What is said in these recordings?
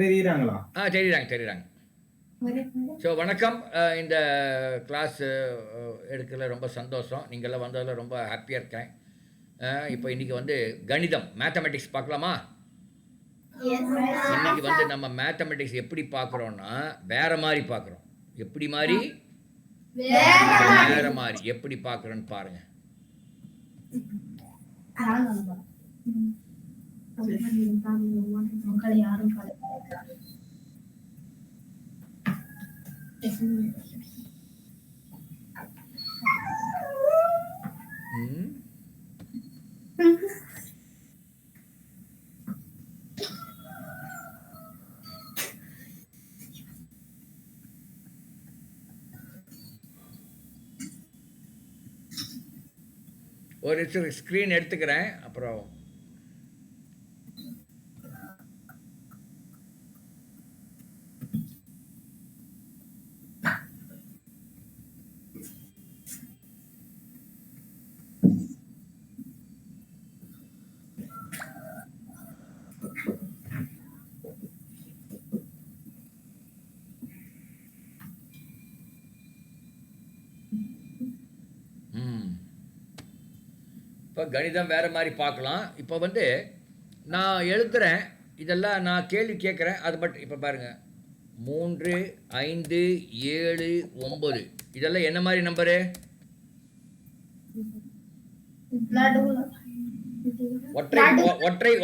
தெரியுறாங்களா? தெரியுறாங்க தெரியுறாங்க. So வணக்கம். இந்த class எடுக்கல ரொம்ப சந்தோஷம். நீங்கள்லாம் வந்ததில் ரொம்ப ஹாப்பியாக இருக்கேன். இப்போ இன்றைக்கி வந்து கணிதம் மேத்தமெட்டிக்ஸ் பார்க்கலாமா? இன்னைக்கு வந்து நம்ம மேத்தமெட்டிக்ஸ் எப்படி பார்க்குறோன்னா வேற மாதிரி பார்க்குறோம். எப்படி மாதிரி? வேற மாதிரி எப்படி பார்க்குறோன்னு பாருங்க. ஒரு ஸ்க்ரீன் எடுத்துக்கிறேன். அப்புறம் இப்போ கணிதம் வேறு மாதிரி பார்க்கலாம். இப்போ வந்து நான் எழுதுகிறேன், இதெல்லாம் நான் கேள்வி கேட்குறேன். அது பட் இப்போ பாருங்கள், 3, 5, 7, 9 இதெல்லாம் என்ன மாதிரி நம்பரு?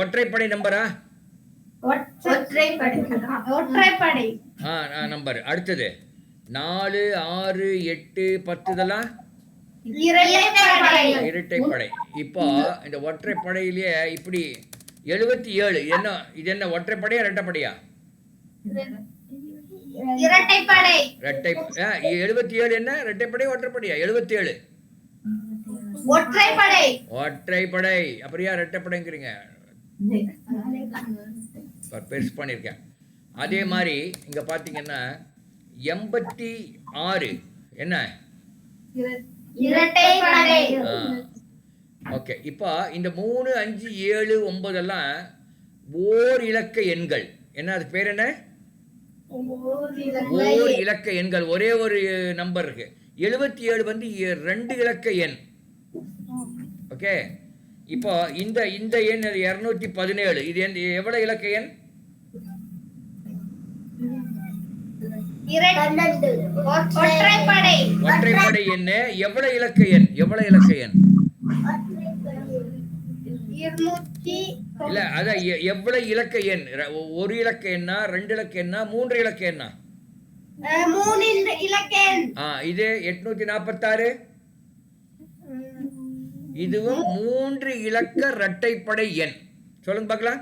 ஒற்றைப்படை நம்பரா? நம்பர். அடுத்தது 4, 6, 8, 10 இதெல்லாம் இரட்டைப்படை. இப்போ இந்த ஒற்றைப்படையிலேயே இப்படி 77 என்ன? இது என்ன ஒற்றைப்படையா இரட்டைப்படையா? இரட்டைப்படை. 77 என்ன இரட்டைப்படை ஒற்றைப்படையா? 77 ஒற்றைப்படை. அப்படியா இரட்டைப்படைங்கிறீங்க? பெருசு பண்ணியிருக்கேன். அதே மாதிரி இங்க பாத்தீங்கன்னா 86 என்ன? ஓகே. இப்போ இந்த 3, 5, 7, 9 எல்லாம் ஓர் இலக்க எண்கள். என்ன அது பேர் என்ன? ஓர் இலக்க எண்கள். ஒரே ஒரு நம்பர் இருக்கு. 77 வந்து 2 இலக்க எண். ஓகே. இப்போ இந்த எண் 217 இது எவ்வளவு இலக்க எண்? ஒற்றைப்படை எண். எவ்வளவு இலக்க எண்? இல்ல, அதான் எவ்வளவு இலக்க எண்? ஒரு இலக்க எண்ணா, 2 இலக்க எண்ணா, 3 இலக்க எண்ணா? 3 இலக்க எண். இது 846. இதுவும் 3 இலக்க இரட்டைப்படை எண். சொல்லுங்க பார்க்கலாம்.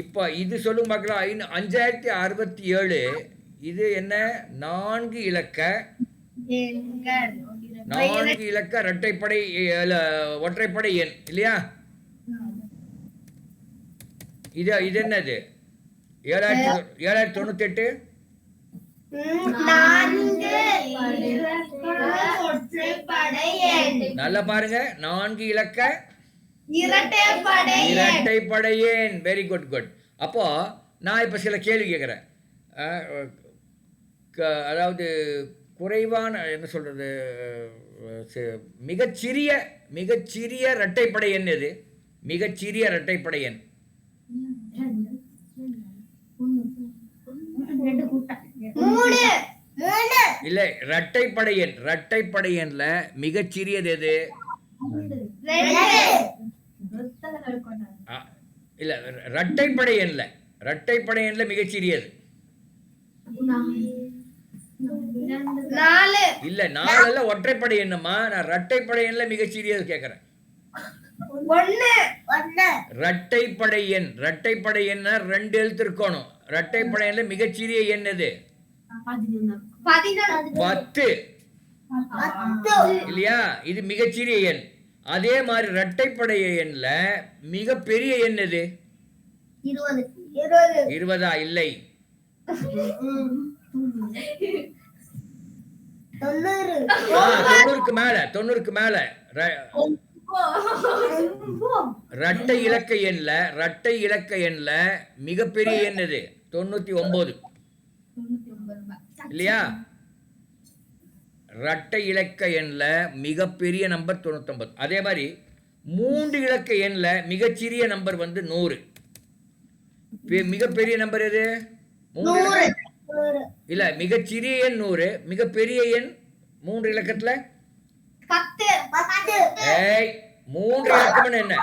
இப்போ இது சொல்லுங்க பார்க்கலாம். 5067 இது என்ன? 4 இலக்க இரட்டைப்படை ஒற்றைப்படை எண் இல்லையா? இது என்னது? 7098. நல்லா பாருங்க, 4 இலக்க இரட்டைப்படை எண். Very good. அப்போ நான் இப்ப சில கேள்வி கேட்கிறேன். அதாவது குறைவான என்ன சொல்றது, மிகச்சிறிய இரட்டைப்படை எண் எது? மிகச்சிறிய இரட்டைப்படை எண் இல்ல, இரட்டைப்படை எண்ல மிகச்சிறியது எது? இல்ல, இரட்டைப்படை எண்ல மிகச்சிறியது இல்ல. 4 அல்ல, ஒற்றைப்படை எண்ணுமா. நான் இரட்டைப்படை எண்ல மிகச்சிறியது கேட்கிறேன். இரட்டைப்படை எண் 2 எழுத்து இருக்கணும். இரட்டைப்படை எண்ல மிகச்சிறிய எண் எது? 10 இல்லையா? இது மிகச்சிறிய எண். அதே மாதிரி இரட்டைப்படை எண்ல மிக பெரிய எண் எது? 20. இல்லை, 90க்கு மேல இரட்டை இலக்க எண்ல மிகப்பெரிய எண் எது? 99 இல்லையா? இரட்டை இலக்க எண்ல மிகப்பெரிய நம்பர் 99. அதே மாதிரி 3 இலக்க எண்ல மிகச்சிறிய நம்பர் வந்து 100. மிகப்பெரிய நம்பர் எது? 3 இல்ல, மிகச்சிறிய எண் 100, மிகப்பெரிய எண் 3 இலக்கத்துல 10. ஏய், 3 இலக்கம் என்ன?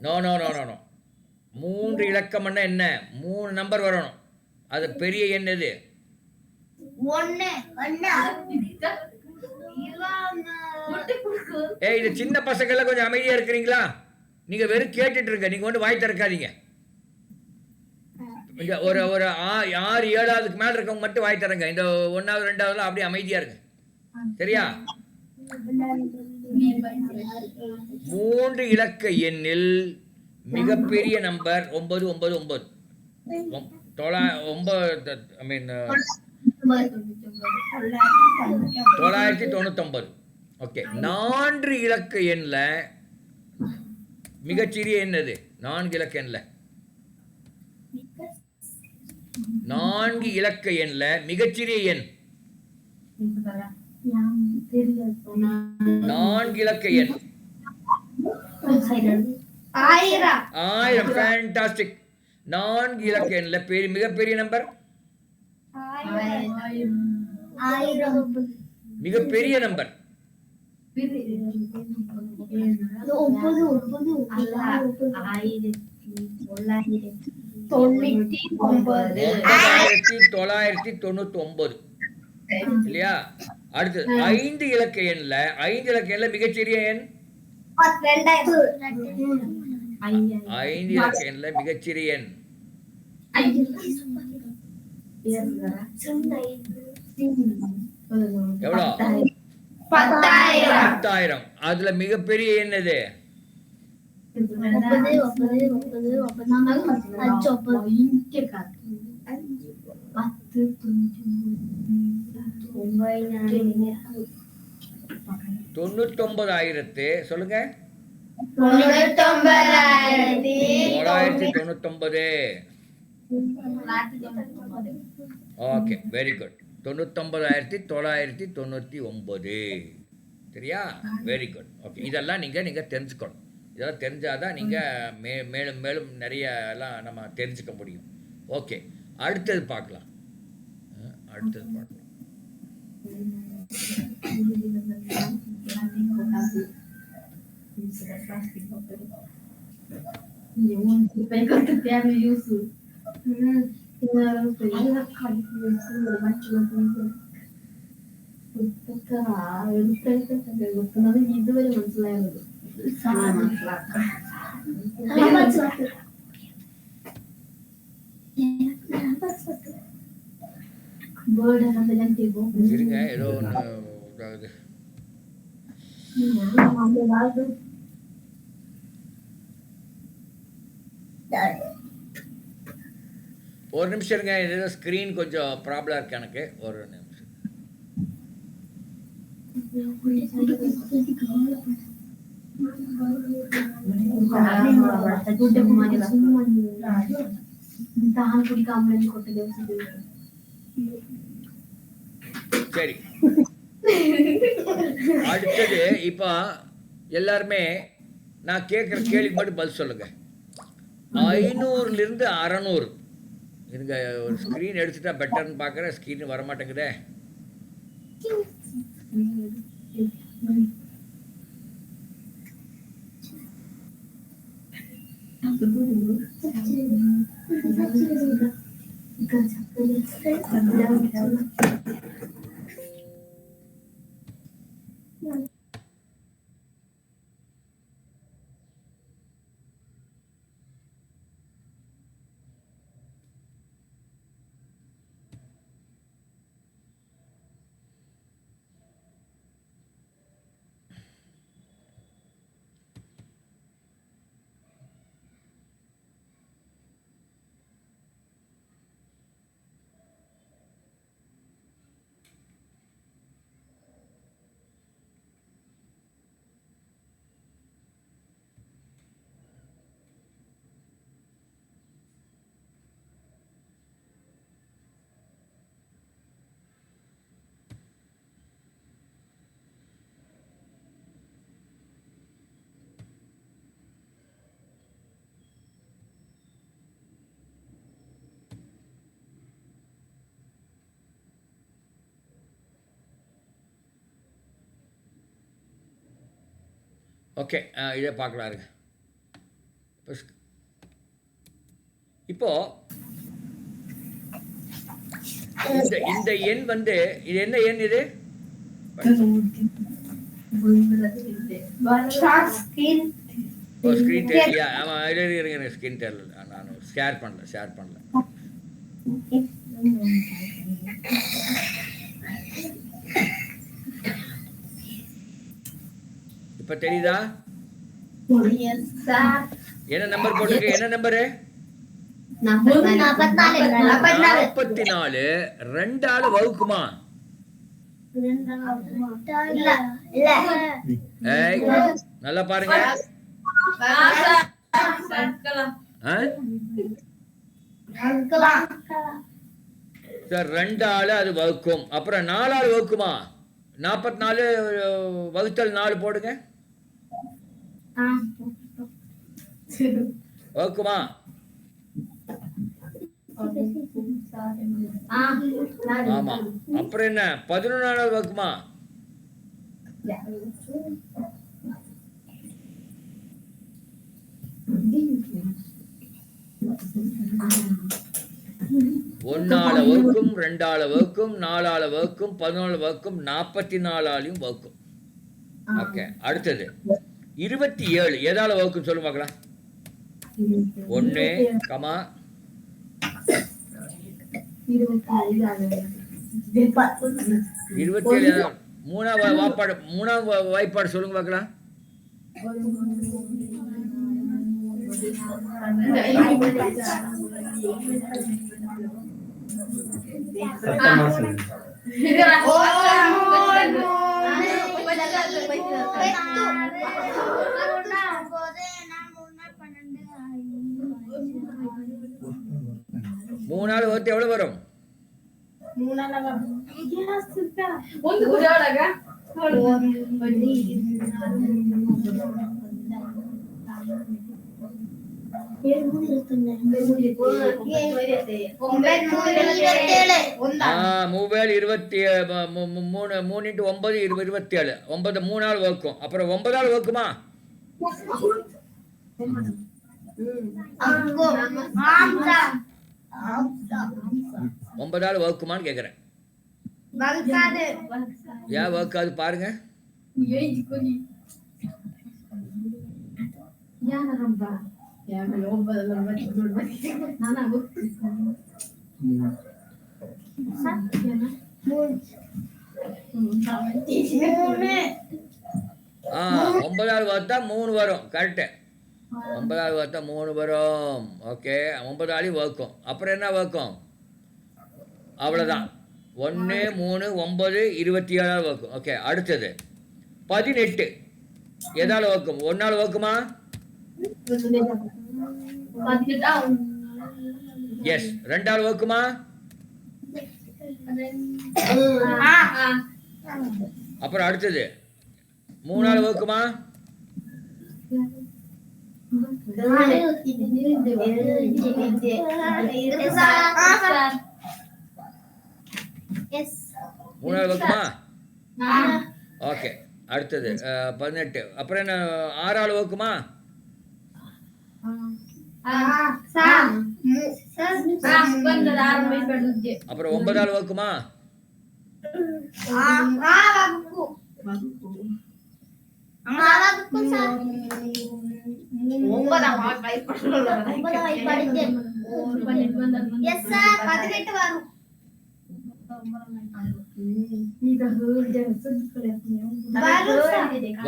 No no no no no 3 இலக்கம் என்ன? 3 நம்பர் வரணும். அது பெரிய எண் எது? 1. ஏய், இது சின்ன பசங்க எல்லாம் கொஞ்சம் அமைதியா இருக்கிறீங்களா? நீங்க வெறும் கேட்டுட்டு இருங்க, நீங்க வந்து வாய் திறக்காதீங்க. இங்க ஒரு ஒரு 6 7வதுக்கு மேல இருக்கவங்க மட்டும் வாய் தரங்க. இந்த 1வது 2வதுல அப்படியே அமைதியா இருங்க. சரியா? 3 இலக்க எண்ணில் மிகப்பெரிய நம்பர் 999. 999. ஓகே. 4 இலக்க எண்ல மிகச்சிறிய எண் எது? 4 இலக்க எண்ல 4 இலக்க எண்ல மிகச்சிறிய எண் 4 இலக்க எண் 1000. ஃபேண்டாஸ்டிக். 4 இலக்க எண்ல மிகப்பெரிய நம்பர், மிகப்பெரிய நம்பர் 9999 இல்லையா? அடுத்து 5 இலக்க எண்ல மிகச்சிறிய எண் 5 இலக்க எண்ல மிகச்சிறிய எண் எவ்வளோ? 10,000. அதுல மிகப்பெரிய எண் எது? 99,000. சொல்லுங்க. 999. Okay, very good. 99,999. சரியா? Very good. ஓகே, இதெல்லாம் நீங்க தெரிஞ்சுக்கணும். இதெல்லாம் தெரிஞ்சாதான் நீங்க மேலும் மேலும் நிறைய எல்லாம் நம்ம தெரிஞ்சுக்க முடியும். ஓகே, அடுத்தது பார்க்கலாம். ഇതുവരെ മനസ്സിലായത് இருங்க, ஏதோ ஒன்று இதாகுது. ஒரு நிமிஷம் இருங்க, ஏதோ ஸ்க்ரீன் கொஞ்சம் ப்ராப்ளம் இருக்கு எனக்கு. ஒரு நிமிஷம். சரி, அடுத்தது இப்போ எல்லாருமே நான் கேட்குற கேள்விக்கு மட்டும் பதில் சொல்லுங்க. 500லிருந்து 600. இருங்க, ஒரு ஸ்க்ரீன் எடுத்துட்டா பெட்டர்னு பார்க்குறேன். ஸ்க்ரீன் வரமாட்டேங்குதே. ஓகே, இதே பார்க்கலாம் இருங்க. இப்போ இந்த எண் வந்து இது என்ன எண் இது? ஸ்க்ரீன் தெரியலையா? ஆமாம், இருங்க, ஸ்க்ரீன் தெரியல, நான் ஷேர் பண்ணல. இப்போ தெரியுதா? என்ன நம்பர் போட்டுருக்கு? என்ன நம்பரு? 44. 2 ஆள் வகுக்குமா? ஏய், நல்லா பாருங்க. சார் 2 ஆள் அது வகுக்கும். அப்புறம் 4 ஆள் வகுக்குமா? 44 வகுத்தல் 4 போடுங்க. வகுக்குமா? ஆமா. அப்புறம் என்ன? 11 வகுக்குமா? ஒன்னால வகுக்கும், 2 ஆள வகுக்கும், 4 ஆள வகுக்கும், 11 வகுக்கும், 44 ஆளையும் வகுக்கும். ஓகே, அடுத்தது 27 எதால வகுக்கும் சொல்லு பார்க்கலாம். 1, 27 மூணாவது வாய்ப்பாடு சொல்லுங்க பார்க்கலாம். 3 ஆள் வகுத்து எவ்வளவு வரும்? 3 ஆள் வகுக்கும். அப்புறம் 9 ஆள் வகுக்குமா? 9 ஆள் வகுக்குமான்னு கேக்குறேன். ஏன் வகுக்காது பாருங்க. ஒன்பதாவது பார்த்தா 3 வரும். கரெக்டு. 9வது பார்த்தா 3 வரும். ஓகே, 9 வகுக்கும். அப்புறம் என்ன வகுக்கும்? அவ்வளோதான். 1, 3, 9, 27 வகுக்கும். ஓகே, அடுத்தது 18 எதால வகுக்கும்? 1 வகுக்குமா? எஸ். 2 வகுக்குமா? அப்புறம் அடுத்தது 3 வகுக்குமா? மூணாவது வகுக்குமா? ஓகே, அடுத்தது 18. அப்புறம் என்ன? 6 வகுக்குமா? அப்புறம் 9 வகுக்குமா?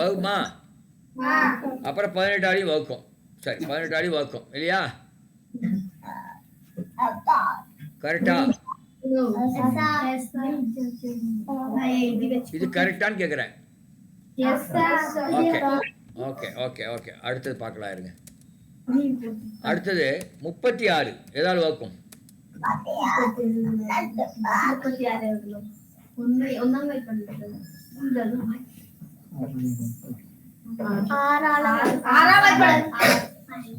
வகுமா? அப்புறம் 18 வகுக்கும். சரி, 18 வகுக்கும் இல்லையா? கரெக்டா? இது கரெக்டான்னு கேக்குறேன். ஓகே ஓகே ஓகே ஓகே அடுத்தது பார்க்கலாம் இருங்க. அடுத்தது 36 எதாவது வகுக்கும்?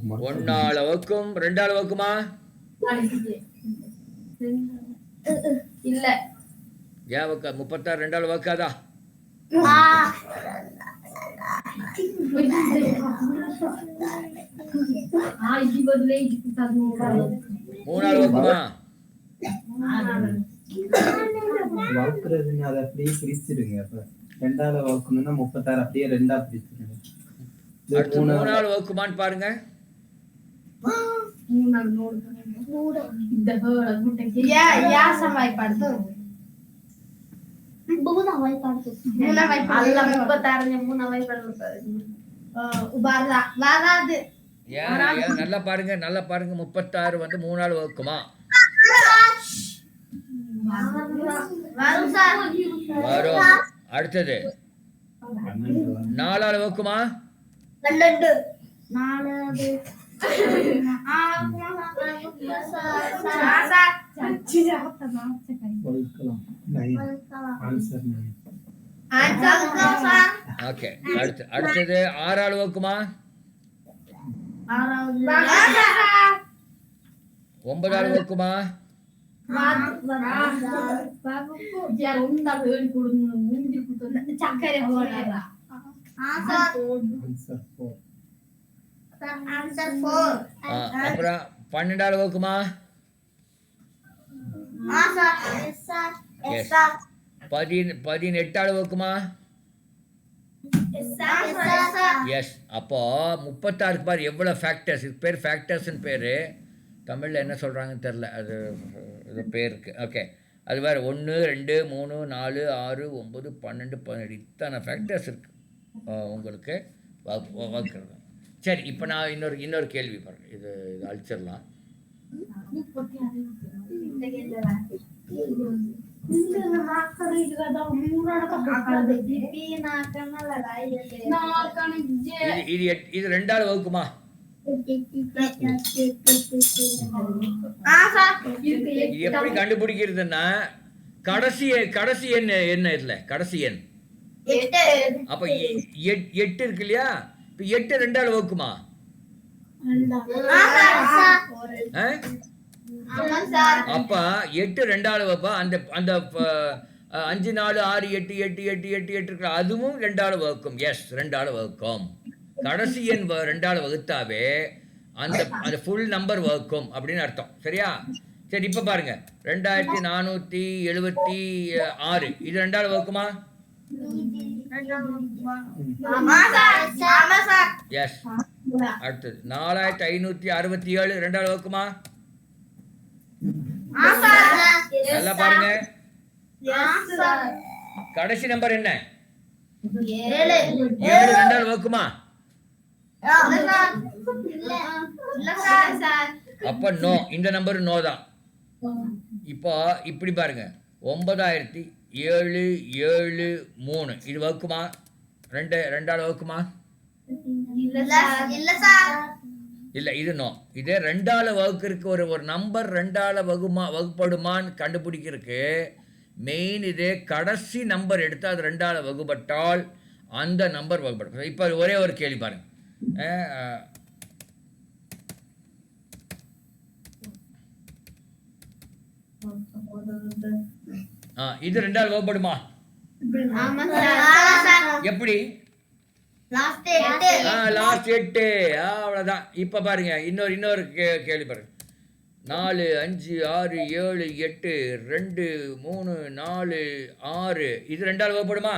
1 வகுக்கும். 2 வகுக்குமா? இல்ல. ஏன் வகுக்கா? 36 2 வகுக்காதா? இது பதிலே இதுக்கு தரணும். 3 ஆள் வகுக்குமா? வகுக்கிறதுன்னு அதை அப்படியே பிரிச்சிடுங்க. அப்ப 2ஆல வகுக்கணும்னா 36 அப்படியே 2ஆ பிரிச்சிடுங்க. அடுத்து 3 ஆள் வகுக்குமான்னு பாருங்க. ஏன் நல்லா பாருங்க, நல்லா பாருங்க. 36 வந்து 3 ஆள் வகுக்குமா? வரும். அடுத்தது 4 ஆள் வகுக்குமா? வகுக்கலாம். 9. ஆன்சர் 9. ஓகே. அடுத்தது 6 ஆள் வகுக்குமா? 9 ஆள் வகுக்குமா? ஆன்சர் 4. அப்புறம் 12 ஆள் வகுக்குமா? எஸ். 18 ஆள் வகுக்குமா? எஸ். அப்போ 36 பாரு எவ்வளோ ஃபேக்டர்ஸ். இது பேர் ஃபேக்டர்ஸ்ன்னு பேர். தமிழில் என்ன சொல்கிறாங்கன்னு தெரில, அது இது பேருக்கு. ஓகே, அது வேறு 1 2 3 4 6 9 12 17 இத்தனை ஃபேக்டர்ஸ் இருக்குது உங்களுக்கு வகுக்கிறது. சரி, இப்போ நான் இன்னொரு கேள்வி பாருங்க. இது அழிச்சிடலாம். இது 2 ஆள் வகுக்குமா? இது எப்படி கண்டுபிடிக்கிறதுன்னா, கடைசி எண் என்ன இதுல கடைசி எண்? அப்ப 8 இருக்கு இல்லையா? இப்ப 8 2 ஆள் வகுக்குமா? அப்ப 8 2 ஆள் வகுப்பா. அந்த 5 4 6 8 8 8 8 8 இருக்கிற அதுவும் 2 ஆள் வகுக்கும். எஸ், 2 ஆள் வகுக்கும். கடைசி எண் 2 ஆள் வகுத்தாவே அந்த ஃபுல் நம்பர் வகுக்கும் அப்படின்னு அர்த்தம். சரியா? சரி, இப்ப பாருங்க 2476 இது 2 ஆள் வகுக்குமா? எஸ். அடுத்தது 4567 2 ஆள் வகுக்குமா? நல்லா பாருங்க. கடைசி நம்பர் என்ன? 7 2 ஆள் வகுக்குமா? அப்ப நோ, இந்த நம்பர் நோ தான். இப்போ இப்படி பாருங்க, 9773 இது வகுக்குமா? 2 ஆள் வகுக்குமா? இல்ல, இது நோ. இதே 2 ஆள் வகுக்கிறதுக்கு ஒரு நம்பர் 2 ஆள் வகுப்படுமான்னு கண்டுபிடிக்கிறதுக்கு மெயின் இதே கடைசி நம்பர் எடுத்து அது 2 ஆள் வகுப்பட்டால் அந்த நம்பர் வகுப்படும். இப்போ ஒரே ஒரு கேள்வி பாருங்க. இது 2 ஆள் வகுப்படுமா? எப்படி? லாஸ்ட் 8. அவ்வளவுதான். இப்ப பாருங்க, இன்னொரு கேள்வி பாருங்க. 4 5 6 7 8 2 3 4 6 இது 2 ஆள் வகுப்படுமா?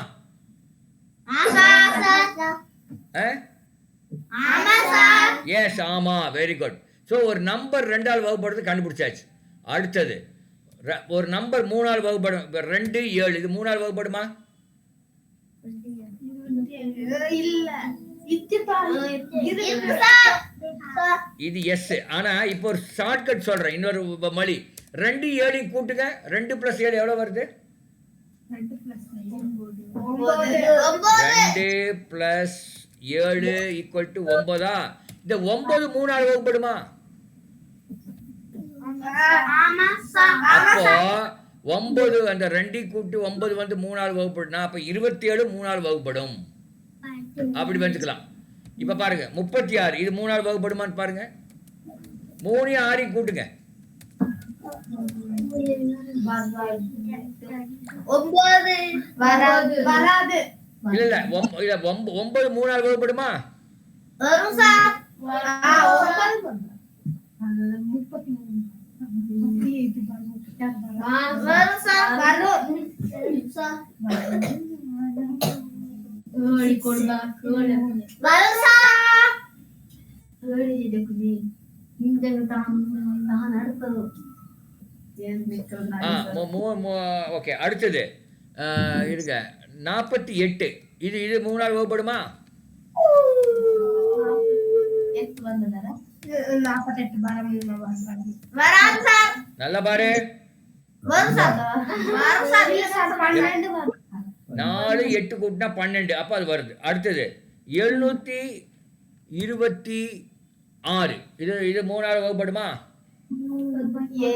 எஸ், ஆமா, வெரி குட். ஸோ ஒரு நம்பர் 2 ஆள் வகுப்படுறது கண்டுபிடிச்சாச்சு. அடுத்தது ஒரு நம்பர் 3 ஆள் வகுப்படும். 2 7 இது 3 ஆள் வகுப்படுமா? இது எஸ். ஆனா இப்போ ஒரு ஷார்ட்கட் சொல்றேன், இன்னொரு வழி. 2 7 கூட்டுங்க. 2 + 7 எவ்வளவு வருது? 2 + 7 = 9. இந்த 9 3 ஆள் வகுப்படுமா? அப்போ 9 அந்த 2 கூட்டி 9 வந்து 3 ஆள் வகுப்படுனா அப்ப 27 3 ஆள் வகுப்படும். அப்படி வந்துக்கலாம். இப்ப பாருங்க 36 இது 3 ஆள் வகுப்படுமான்னு பாருங்க. 3 6 கூட்டுங்க. 9 வராது. இல்ல இல்ல இல்ல 9 3ஆல் வகுப்படுமா? வரும் சார். வரும் சார். வரும் சார். வரும் சார். ஓகே, அடுத்தது இருங்க 48. இது 3ஆல் வகுப்படுமா? வராது சார். நல்லா பாரு. வரும் சார். வரும் சார். இல்ல சார். 4 8 கூட்டினா 12. அப்ப அது வருது. அடுத்தது 726. இது 3ஆல் வகுப்படுமா? 7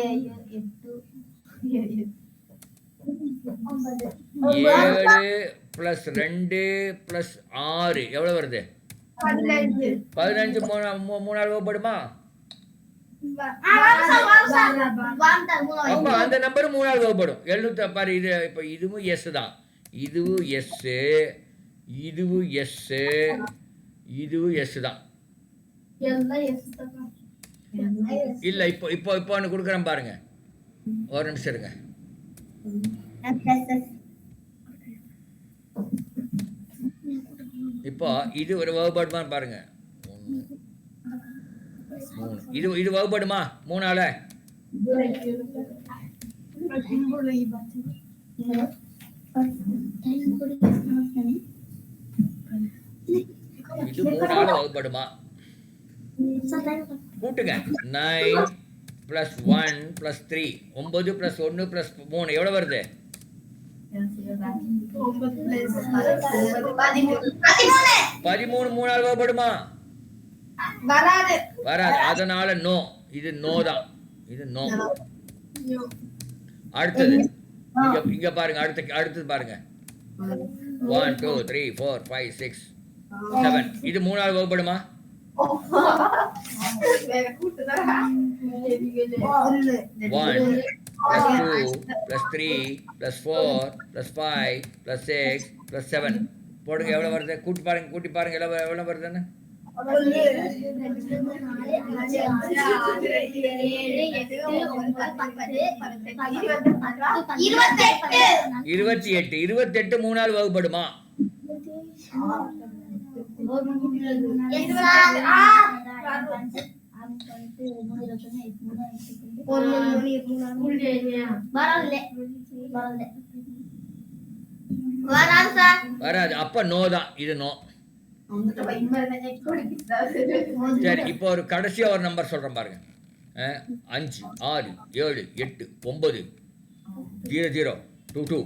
+ 2 + 6 எவ்வளவு வருது? 15 3ஆல் வகுப்படுமா? அப்ப அந்த நம்பர் 3ஆல் வகுப்படும். 700 பாரு. இது இப்ப இதுவும் எஸ் தான், இதுவும் எஸ், இதுவும் எஸ், இதுவும் எஸ் தான். இல்ல இப்போ ஒன்று கொடுக்குறேன் பாருங்க. ஒரு நிமிஷம் இருங்க. இப்போ இது ஒரு வகுப்படுமான்னு பாருங்க. 3 இது வகுப்படுமா 3ஆல? இது 3ஆல வகுப்படுமா? கூட்டுங்க. 9 + 1 + 3 9 + 1 + 3 எவ்வளவு வருது? 13 3ஆல் வகுப்படுமா? வராது. வராது. அதனால நோ. இது நோ தான். இது நோ. அடுத்தது இங்க பாருங்க. அடுத்தது பாருங்க. 1 2 3 4 5 6 7 இது 3ஆல் வகுப்படுமா? 1 + 2 + 3 + 4 + 5 + 6 + 7 போடுங்க. எவ்வளவு வருது? கூட்டி பாருங்க எவ்வளவு வருதுன்னு. 28 3ஆல் வகுப்படுமா? வராது. அப்ப நோ தான். இது நோ. சரி, இப்போ ஒரு கடைசியா ஒரு நம்பர் சொல்றேன் பாருங்க. 5 6 7 8 9 0 0 2 2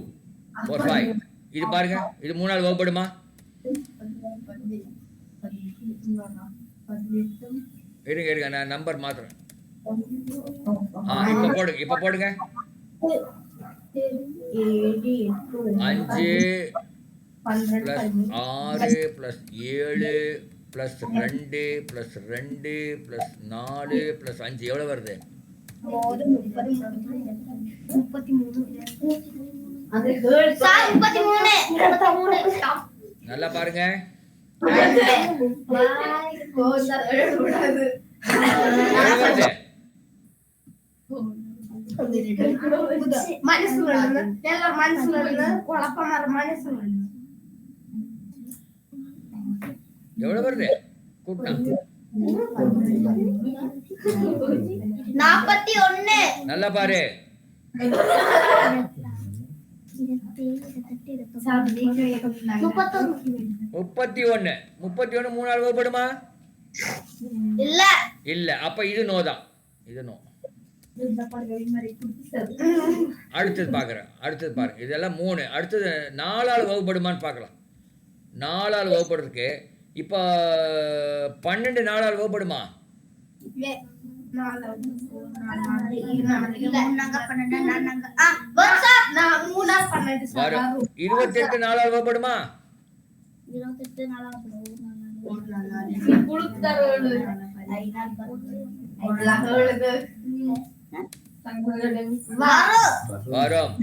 4 5 இது பாருங்க. இது 3ஆல் வகுப்படுமா? இருங்க நான் நம்பர் மாத்துறேன். இப்ப போடுங்க. 5 + 6 + 7 + 2 + 2 + 4 + 5 எவ்வளவு வருது? 33. நல்லா பாருங்க. எவ்வளவு வருது? கூட்டினா 41. நல்லா பாரு. 31 3ஆல் வகுப்படுமா? இல்ல. அப்ப இது நோ தான். இது நோ. அடுத்தது பாருங்க. இதெல்லாம் 3. அடுத்தது 4ஆல் வகுப்படுமான்னு பார்க்கலாம். 4ஆல் வகுப்படுறதுக்கு இப்போ 12 4ஆல் வகுப்படுமா? 28 4ஆல் வகுப்படுமா? வரும்.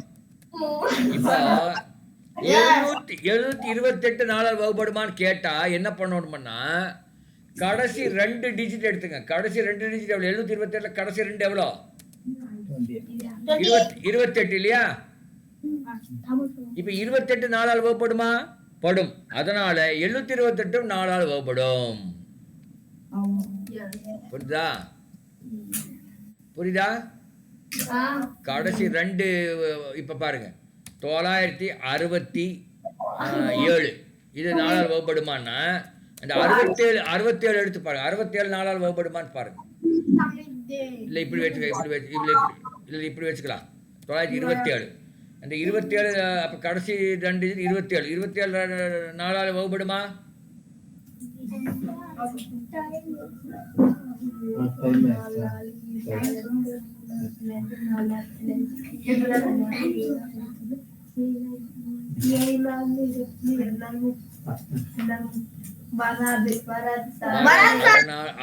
இப்போ 728 4ஆல் வகுப்படுமான்னு கேட்டா என்ன பண்ணணும்னா கடைசி 2 டிஜிட் எடுத்துங்க. கடைசி 2 டிஜிட் எவ்வளோ? 728 கடைசி 2 எவ்வளோ? 28 இல்லையா? இப்ப 28 4ஆல் வகுப்படுமா? படும். அதனால 728 4ஆல் வகுப்படும். புரியுதா? புரியுதா? கடைசி 2 இப்ப பாருங்க 967 இது 4ஆல் வகுப்படுமான்னா அந்த 67 எடுத்து பாருங்க. 67 4ஆல் வகுப்படுமான்னு பாருங்க. இல்ல இப்படி இப்படி வச்சுக்கலாம். 927 அந்த 27 அப்ப கடைசி 2 27 4ஆல் வகுப்படுமா?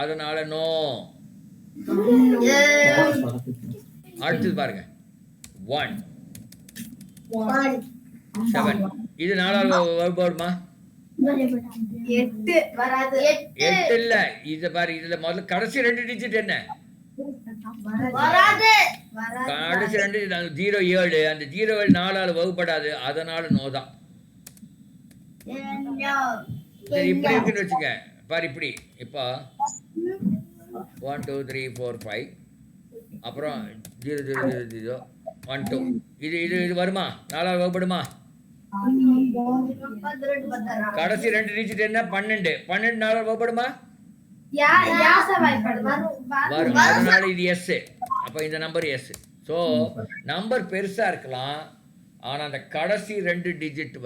அதனால நோ. அடுத்தது பாருங்க 1 7 இது 4ஆல் வகுப்படுமா? 8 வராது. 8 இல்ல. இது பாரு இதுல முதல்ல கடைசி 2 டிஜிட் என்ன? வராது. கடைசி 2 07 அந்த 07 4ஆல் வகுப்படாது. அதனால நோ தான். சரி இப்படி இருக்குன்னு வச்சுக்க. பாரு இப்படி இப்போ 1 2 3 4 5 அப்புறம் 0 0 0 0 1 2 இது வருமா? 4ஆல் வகுப்படுமா? கடைசி 2 டிஜிட் என்ன? 12 4ஆல் வகுப்படுமா? வரும். அதனால இது எஸ். அப்ப இந்த நம்பர் எஸ். ஸோ நம்பர் பெருசா இருக்கலாம், ஆனா அந்த கடைசி 2 டிஜிட்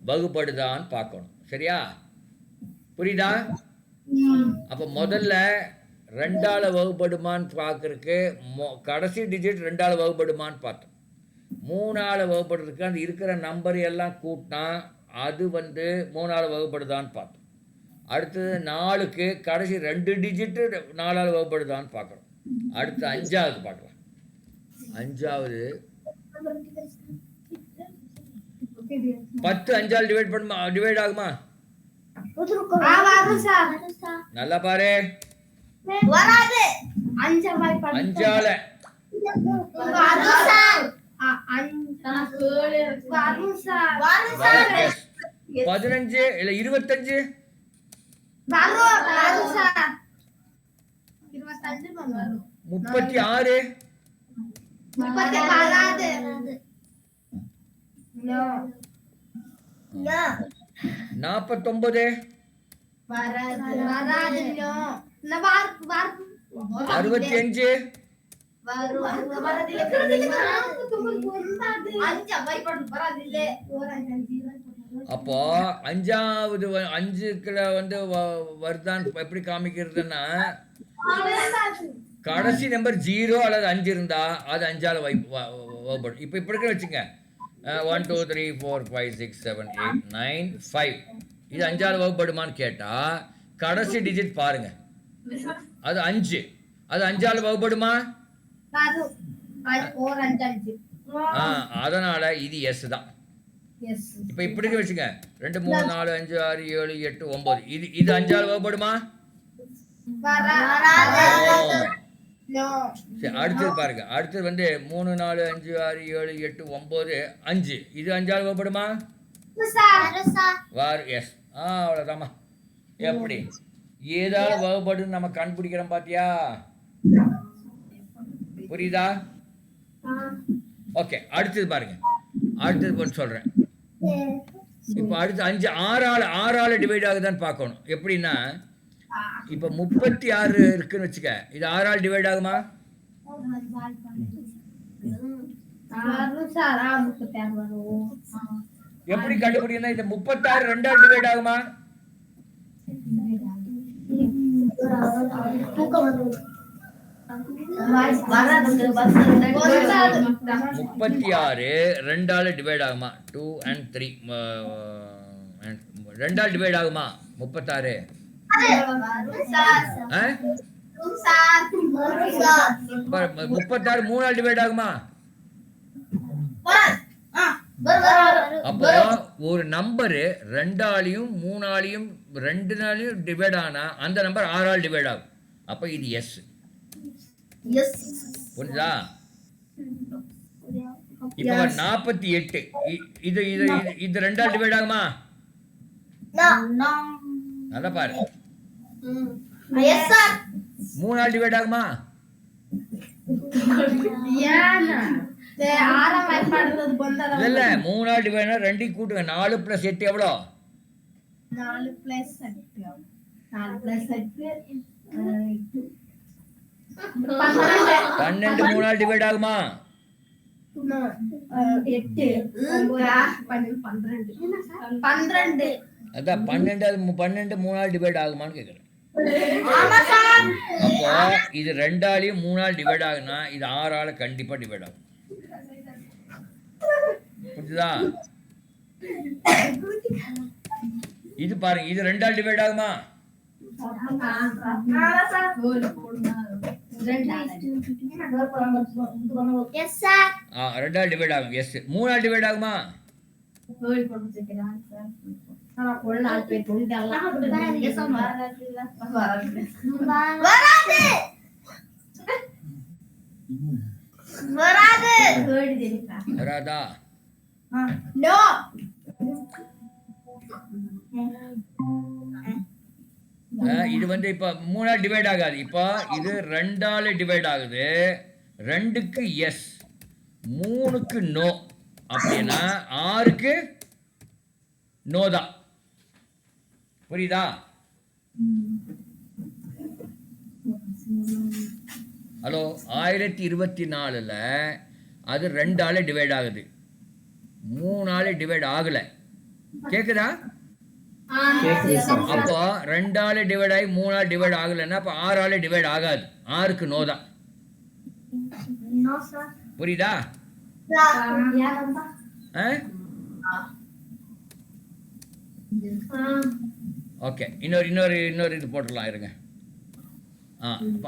வகுப்படுதான்னு பார்க்கணும். சரியா? புரியுதா? அப்ப முதல்ல 2ஆல் வகுப்படுமான்னு பார்க்கறதுக்கு கடைசி டிஜிட் 2ஆல் வகுப்படுமான்னு பார்த்தோம். 3ஆல் வகுப்படுறதுக்கு அந்த இருக்கிற நம்பர் எல்லாம் கூட்டினா அது 3ஆல் வகுப்படுதான்னு பார்த்தோம். அடுத்தது 4க்கு கடைசி 2 டிஜிட்டு 4ஆல் வகுப்படுதான்னு பார்க்குறோம். அடுத்து 5ஆவது பார்க்கலாம். 5ஆவது 10 5ஆல் டிவைட் ஆகுமா? நல்லா பாரு. 5ஆல 15 இல்ல 25 36 49 65 அப்போ 5ஆவது 5க்குள்ள வருதான்னு எப்படி காமிக்கிறதுன்னா கடைசி நம்பர் 0 அல்லது 5 இருந்தா அது 5ஆல் வகுப்படும். இப்போ இப்படி இருக்குன்னு வச்சுங்க. 1 2 3 4 5 6 7 8 9 5 இது 5ஆல் வகுப்படுமான்னு கேட்டா கடைசி டிஜிட் பாருங்க அது 5. அது 5ஆல் வகுப்படுமா? அதனால இது எஸ் தான். இப்ப இப்படி வச்சுங்க 2 3 4 5 6 7 8 9 இது 5ஆல் வகுப்படுமா? சரி அடுத்தது பாருங்க. அடுத்தது 3 4 5 6 7 8 9 5 இது 5ஆல் வகுப்படுமா? எஸ். அவ்வளவுதாம்மா. எப்படி ஏதாவது வகுப்படுன்னு நம்ம கண்டுபிடிக்கிறோம் பாத்தியா? புரியுதா? ஓகே அடுத்தது பாருங்க. அடுத்தது சொல்றேன். இப்போ அடுத்து 5 6ஆல் டிவைட் ஆகுதான்னு பார்க்கணும். எப்படின்னா இப்போ 36 இருக்குன்னு வச்சுக்க. இது 6ஆல் டிவைட் ஆகுமா? எப்படி கண்டுபிடிக்கணும்? இந்த 36 2ஆல் டிவைட் ஆகுமா? 36 2ஆல் டிவைட் ஆகுமா? 2 and 3 2ஆல் டிவைட் ஆகுமா? 36 36 3ஆல் டிவைட் ஆகுமா? அப்போ ஒரு நம்பரு 2ஆலையும் 3ஆலையும் 2 டிவைட் ஆனா அந்த நம்பர் 6ஆல் டிவைட் ஆகும். அப்போ இது எஸ். புரியுதா? இப்போ 48 இது இது இது 2ஆல் டிவைட் ஆகுமா? நல்லா பாரு. 3ஆல் டிவைட் ஆகுமா? இல்ல 3ஆல் டிவைட் 2 கூட்டுங்க. 4 + 8 எவ்வளோ? 4 + 8 12 3ஆல் டிவைட் ஆகுமா? 8 12 அதான் 12 3ஆல் டிவைட் ஆகுமான்னு கேட்குறேன். அப்போ இது 2ஆலையும் 3ஆல் டிவைட் ஆகுனா இது 6ஆல் கண்டிப்பா டிவைட் ஆகும். புரியுதா? இது பாருங்க, இது 2ஆல் டிவைட் ஆகுமா? 2ஆல் டிவைட் ஆகும். எஸ். 3ஆல் டிவைட் ஆகுமா? வராதா? இது வந்து இப்போ 3ஆல் டிவைட் ஆகாது. இப்போ இது 2ஆல் டிவைட் ஆகுது. 2க்கு எஸ், 3க்கு நோ. அப்படின்னா 6க்கு நோ தான். புரியுதா? ஹலோ, 1024ல் அது 2ஆல் டிவைட் ஆகுது, 3ஆல் டிவைட் ஆகல. கேக்குதா? அப்போ 2ஆல் டிவைட் ஆகி 3ஆல் டிவைட் ஆகலைன்னா அப்போ 6ஆல் டிவைட் ஆகாது. 6க்கு நோ தான். புரியுதா? ஓகே, இன்னொரு இது போட்டுடலாம் இருங்க.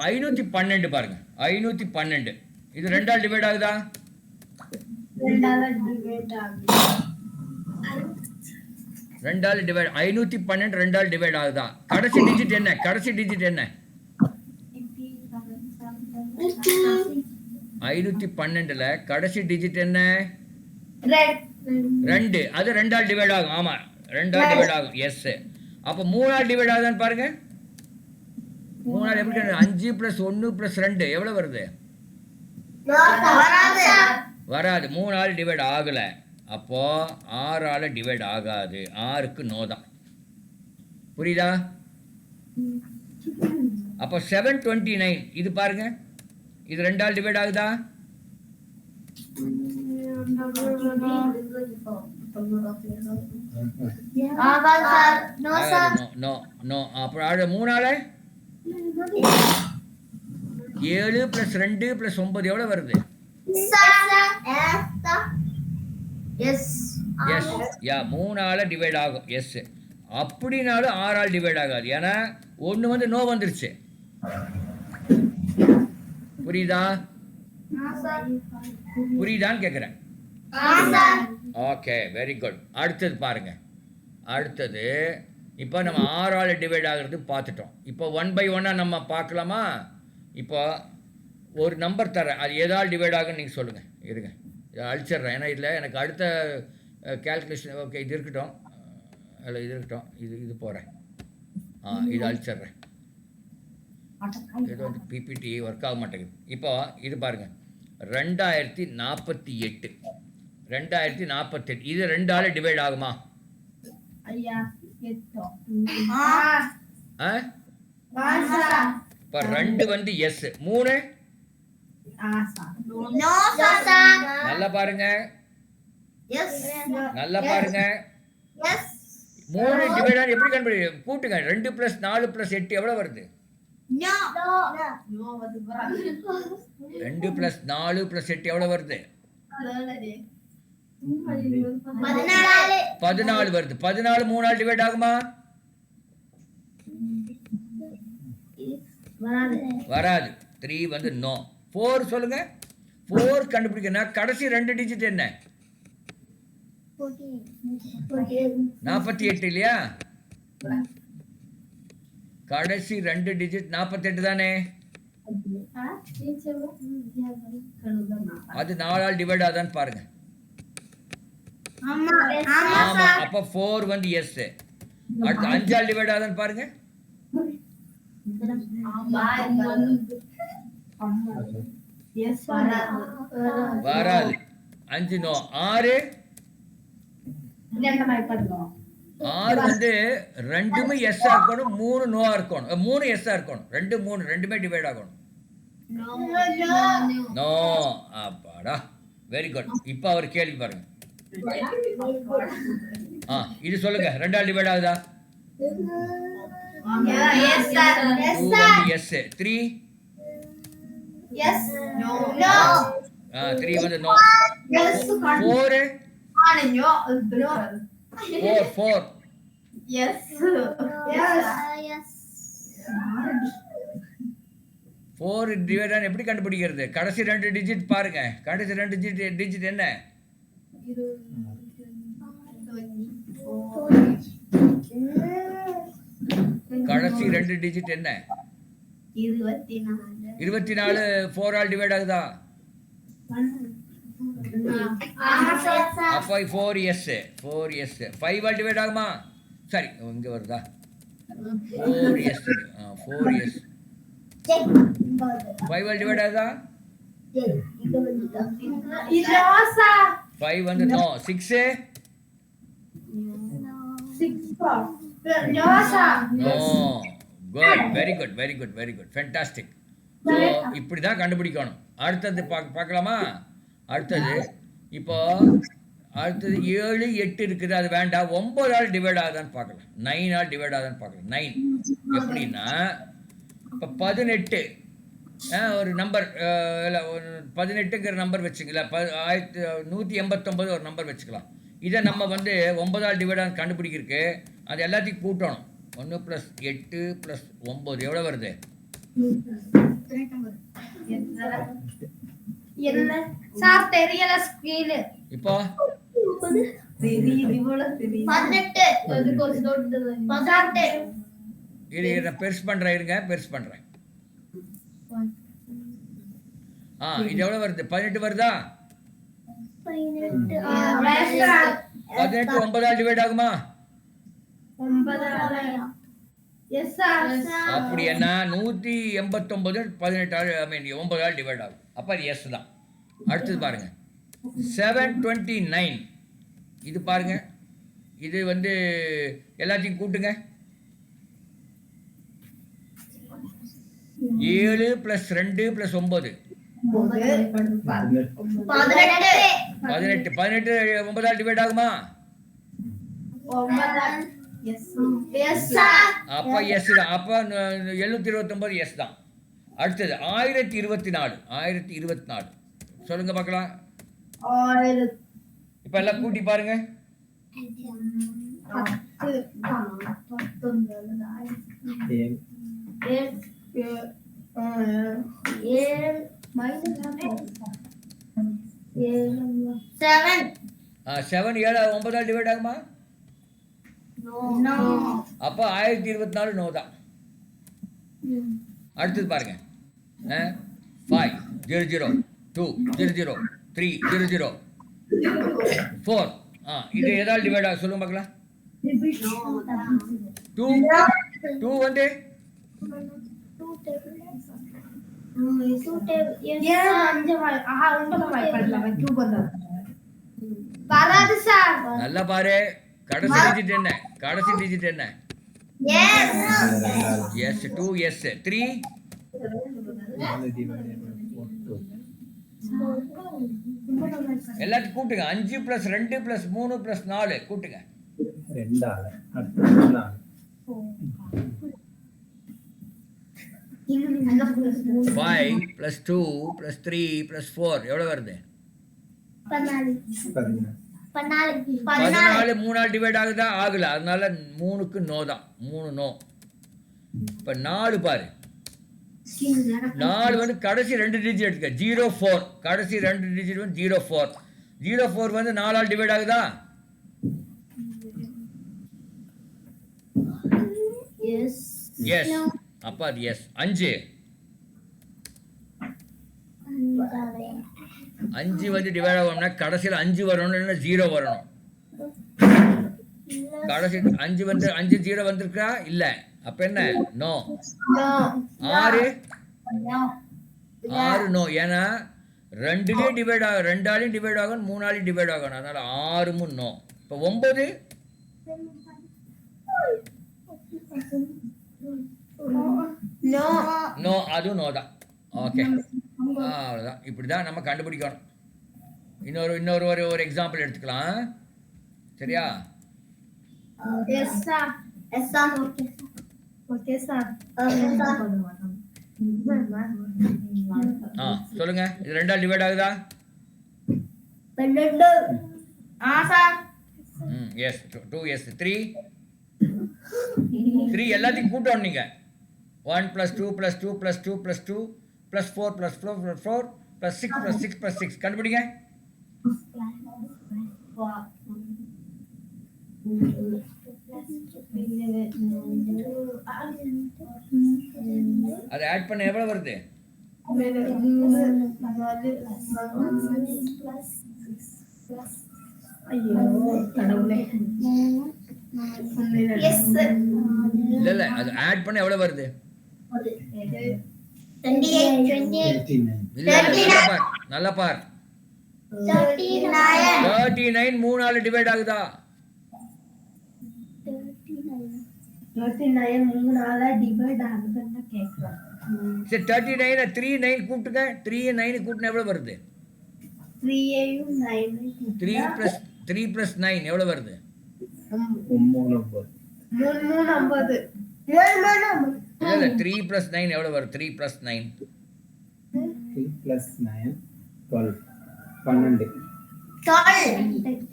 512 பாருங்க. 512 இது 2ஆல் டிவைட் ஆகுதா? 2ஆல் டிவைட் 512 2ஆல் டிவைட் ஆகுதா? கடைசி டிஜிட் என்ன? 512ல கடைசி டிஜிட் என்ன? 2. அது 2ஆல் டிவைட் ஆகும். ஆமா, 2ஆல் டிவைட் ஆகும். எஸ். அப்போ 3ஆல் டிவைட் ஆகுதான்னு பாருங்க. 3ஆல் எப்படி? 5 + 1 + 2 எவ்வளவு வருது? வராது. 3ஆல் டிவைட் ஆகல. அப்போ 6ஆல் டிவைட் ஆகாது. 6க்கு நோ தான். புரியுதா? அப்போ 729 இது பாருங்க, இது 2ஆல் டிவைட் ஆகுதா? நோ. அப்புறம் 3ஆல் 7 + 2 + 9 எவ்வளவு வருது? எஸ். 3ஆல் டிவைட் ஆகும். எஸ். அப்படினாலும் 6ஆல் டிவைட் ஆகாது. ஏன்னா 1 வந்து நோ வந்துருச்சு. புரியுதா? புரியுதான்னு கேட்குறேன். Okay, very good. அடுத்தது பாருங்க. அடுத்தது இப்போ நம்ம 6ஆல் டிவைட் ஆகிறது பார்த்துட்டோம். இப்போ 1 by 1 நம்ம பார்க்கலாமா? இப்போ ஒரு நம்பர் தரேன், அது எதால் டிவைட் ஆகுன்னு நீங்கள் சொல்லுங்கள். இருங்க, இதை அழிச்சிட்றேன். ஏன்னா இதில் எனக்கு அடுத்த கேல்குலேஷன். ஓகே, இது இருக்கட்டும். இல்லை, இது இருக்கட்டும். இது போகிறேன். இது அழிச்சிட்றேன். இது வந்து பிபிடி ஒர்க் ஆக மாட்டேங்குது. இப்போ இது பாருங்கள், 2048. 2048 இது 2ஆல் டிவைட் ஆகுமா? இப்போ 2 வந்து எஸ், 3 நல்லா பாருங்க, நல்லா பாருங்க. 3 டிவைட் ஆகி எப்படி கண்டுபிடி? கூட்டுங்க. 2 + 4 + 8 எவ்வளவு வருது? 2 + 4 + 8 எவ்வளவு வருது? 14 வருது. 14 3ஆல் டிவைட் ஆகுமா? வராது. 3 வந்து நோ. 4 சொல்லுங்க. 4 கண்டுபிடிக்கணும். கடைசி 2 டிஜிட் என்ன? 48 இல்லையா? கடைசி 2 டிஜிட் 48 தானே? அது 4 ஆல் டிவைட் ஆகுதான்னு பாருங்க. ஆமா, அப்ப 4 வந்து எஸ். அடுத்து 5 ஆல் டிவைட் ஆகுதான்னு பாருங்க. வராது. 5 நோ. 6 வந்து ரெண்டுமே எஸ் இருக்கணும், 3 நோவா இருக்கணும், 3 எஸ் இருக்கணும், 2 3 ரெண்டுமே டிவைட் ஆகணும். நோ. அப்பாடா, வெரி குட். இப்போ அவர் கேள்வி பாருங்க. இது சொல்லுங்க, 2 ஆல் டிவைட் ஆகுதா? 2 வந்து எஸ். 3 3 வந்து நோ. 4 4 4 டிவைட் ஆன எப்படி கண்டுபிடிக்கிறது? கடைசி 2 டிஜிட் பாருங்க. கடைசி 2 டிஜிட் என்ன? கடைசி 2 டிஜிட் என்ன? 24. 4 ஆல் டிவைட் ஆகுதா? அப்போ 4 எஸ். 5 ஆல் டிவைட் ஆகுமா? சரி, இங்க வருதா? 4 எஸ். 5 ஆல் டிவைட் ஆகுதா? 5 வந்து no. 6 no. Good, very good, fantastic. So இப்படி தான் கண்டுபிடிக்கணும். அடுத்தது பார்க்கலாமா? அடுத்தது 7 8 இருக்குது, அது வேண்டாம். 9 ஆல் டிவைட் ஆகுதான்னு பார்க்கலாம். 9 ஆல் டிவைட் ஆகுதான்னு பார்க்கலாம். 9 எப்படின்னா, இப்போ 18 ஒரு நம்பர், 18ங்கிற நம்பர் வச்சுக்கலாம். 1189 ஒரு நம்பர் வச்சுக்கலாம். இதை நம்ம வந்து 9 ஆல் டிவைட் ஆகுது கண்டுபிடிக்கிறதுக்கு அது எல்லாத்தையும் கூட்டணும். 1 + 8 + 9 எவ்வளோ வருது? இப்போ பெருசு பண்றேன், இருங்க, பெருசு பண்றேன். இது எவ்வளவு வருது? 18 வருதா? 18 9 ஆல் டிவைட் ஆகுமா? அப்படி என்ன? 189 18 ஆல் 9 ஆல் டிவைட் ஆகும். அப்ப அது எஸ் தான். அடுத்தது பாருங்க, 729. இது பாருங்க, இது வந்து எல்லாத்தையும் கூட்டுங்க. 7 + 2 + 9 18. 18 9 ஆல் டிவைட் ஆகுமா? அப்ப எஸ் தான். அப்ப 729 எஸ் தான். அடுத்தது 1024. சொல்லுங்க பார்க்கலாம். இப்ப எல்லாம் கூட்டி பாருங்க. 7 7 9 ஆல் டிவைட் ஆகுமா? அப்ப 1024 நோ தான். அடுத்தது பாருங்க, 5 0 0 2 0 0 3 0 0 4. இது எதால் டிவைட் ஆகும் சொல்லுங்க பார்க்கலாம். 2 வந்து நல்லா பாரு. கடைசி டிஜிட் என்ன? எஸ். 2 எஸ். 3 எல்லாத்தையும் கூட்டுங்க. 5 + 2 + 3 + 4 கூட்டுங்க. 2 5 + 2 + 3 + 4 எவ்வளவு வருது? 14. 3 ஆல் டிவைட் ஆகுதா? ஆகல. அதனால 3க்கு நோ தான். 3 நோ. இப்ப 4 பாரு. 4 வந்து கடைசி 2 டிஜிட் எடுத்துக்க. 04. கடைசி 2 டிஜிட் வந்து 04. 04 வந்து 4 ஆல் டிவைட் ஆகுதா? Yes yes. அப்போ அது எஸ். 5 5 வந்து டிவைட் ஆகணும்னா கடைசியில் 5 வரணும், இல்லைன்னா 0 வரணும். கடைசி 5 வந்து 5 0 வந்திருக்கா இல்லை, அப்போ என்ன? நோ. No 6 no 6 no. ஏன்னா ரெண்டுலேயும் டிவைட் ஆகும், 2ஆலையும் டிவைட் ஆகணும், 3ஆலையும் டிவைட் ஆகணும். அதனால 6 நோ. இப்போ 9 நோ நோ, அதுவும் நோ தான். ஓகே, அவ்வளோதான். இப்படி தான் நம்ம கண்டுபிடிக்கணும். இன்னொரு ஒரு எக்ஸாம்பிள் எடுத்துக்கலாம். சரியா? Yes sir yes sir okay sir சொல்லுங்க. இது 2ஆல் டிவைட் ஆகுதா? 12 சார் எஸ். 2 எஸ். 3 எல்லாத்தையும் கூட்டணும் நீங்கள். 1 + 2 + 2 + 2 + 2 + 4 + 4 + 4 + 6 + 6 + 6 கண்டுபிடிங்க. அதை ஆட் பண்ண எவ்வளோ வருது? ஐயோ கடவுளே எஸ் இல்லை இல்லை, அது ஆட் பண்ண எவ்வளோ வருது? 28 இல்லை, நல்லா பார். 39 3ஆல் டிவைட் ஆகுதா? 39 3ஆல டிவைட் ஆகுதுன்னு கேக்குறேன். சரி, 39 3 9 கூட்டுங்க. 3 9 கூட்டினா எவ்வளோ வருது? 3 ஐயும் 9 3 + 9 எவ்வளோ வருது? 9 3 இல்லை 3 + 9 எவ்வளோ வருது? 3 + 9 3 + 9 12 12.